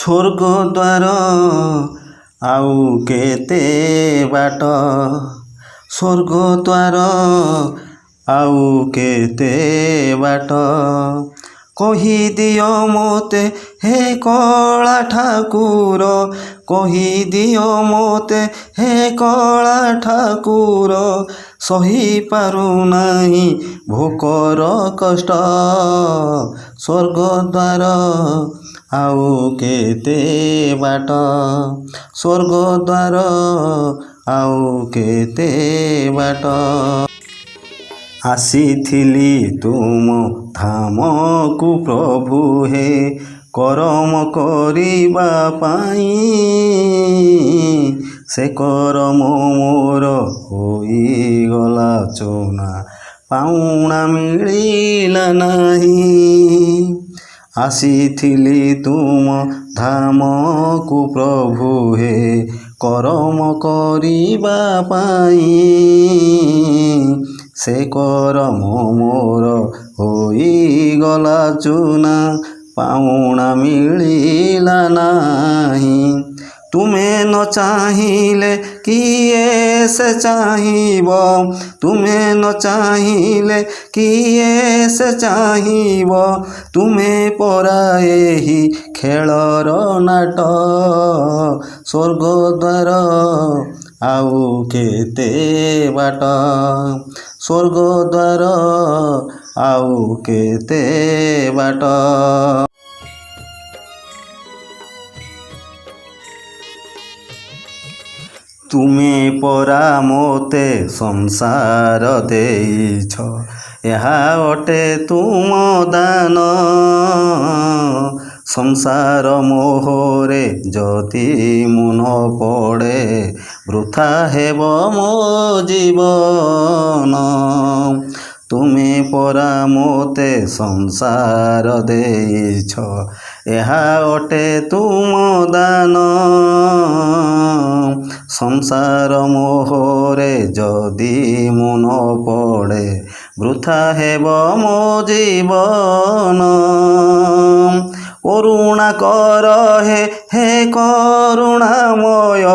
ସ୍ୱର୍ଗଦ୍ୱାର ଆଉ କେତେ ବାଟ, ସ୍ୱର୍ଗଦ୍ୱାର ଆଉ କେତେ ବାଟ, କହିଦିଅ ମୋତେ ହେ କଳା ଠାକୁର, କହିଦିଅ ମୋତେ ହେ କଳା ଠାକୁର, ସହିପାରୁନାହିଁ ଭୋକର କଷ୍ଟ, ସ୍ୱର୍ଗଦ୍ୱାର ଆଉ କେତେ ବାଟ, ସ୍ୱର୍ଗଦ୍ୱାର ଆଉ କେତେ ବାଟ। ଆସିଥିଲି ତୁମ ଧାମକୁ ପ୍ରଭୁ ହେ କରମ କରିବା ପାଇଁ, ସେ କରମ ମୋର ହୋଇଗଲା ଚୂନା, ପାଉଣା ମିଳିଲା ନାହିଁ। ଆସିଥିଲି ତୁମ ଧାମକୁ ପ୍ରଭୁ ହେ କରମ କରିବା ପାଇଁ, ସେ କରମ ମୋର ହୋଇଗଲା ଚୂନା, ପାଉଣା ମିଳିଲା ନାହିଁ। ତୁମେ ନ ଚାହିଁଲେ କିଏ ସେ ଚାହିଁବ, ତୁମେ ନ ଚାହିଁଲେ କିଏ ସେ ଚାହିଁବ, ତୁମେ ପରା ଏହି ଖେଳର ନାଟ, ସ୍ୱର୍ଗଦ୍ୱାର ଆଉ କେତେ ବାଟ, ସ୍ୱର୍ଗଦ୍ୱାର ଆଉ କେତେ ବାଟ। ତୁମେ ପରା ମୋତେ ସଂସାର ଦେଇଛ, ଏହା ଅଟେ ତୁମ ଦାନ, ସଂସାର ମୋହରେ ଯଦି ମୁଁ ନ ପଡ଼େ, ବୃଥା ହେବ ମୋ ଜୀବନ। ତୁମେ ପରା ମୋତେ ସଂସାର ଦେଇଛ, ଏହା ଅଟେ ତୁମ ଦାନ, ସଂସାର ମୋହରେ ଯଦି ମୁଁ ନ ପଡ଼େ, ବୃଥା ହେବ ମୋ ଜୀବନ। କରୁଣା କର ହେ ହେ କରୁଣାମୟ,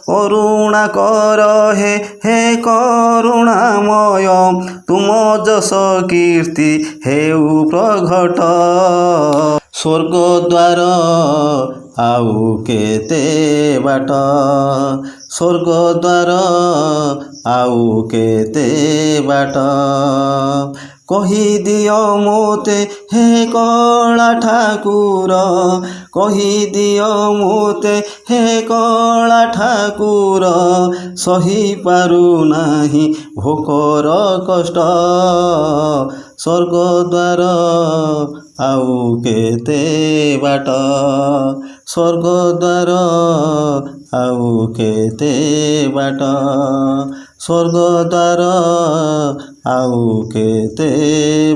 କରୁଣା କର ହେ ହେ କରୁଣାମୟ, ତୁମ ଯଶ କୀର୍ତ୍ତି ହେଉ ପ୍ରଘଟ, ସ୍ୱର୍ଗଦ୍ୱାର ଆଉ କେତେ ବାଟ, ସ୍ୱର୍ଗଦ୍ୱାର ଆଉ କେତେ ବାଟ, କହିଦିଅ ମୋତେ ହେ କଳା ଠାକୁର, କହିଦିଅ ମୋତେ ହେ କଳା ଠାକୁର, ସହିପାରୁନାହିଁ ଭୋକର କଷ୍ଟ, ସ୍ୱର୍ଗଦ୍ୱାର ଆଉ କେତେ ବାଟ, ସ୍ୱର୍ଗଦ୍ୱାର ଆଉ କେତେ ବାଟ, ସ୍ୱର୍ଗଦ୍ୱାର ଆଉ କେତେ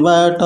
ବାଟ।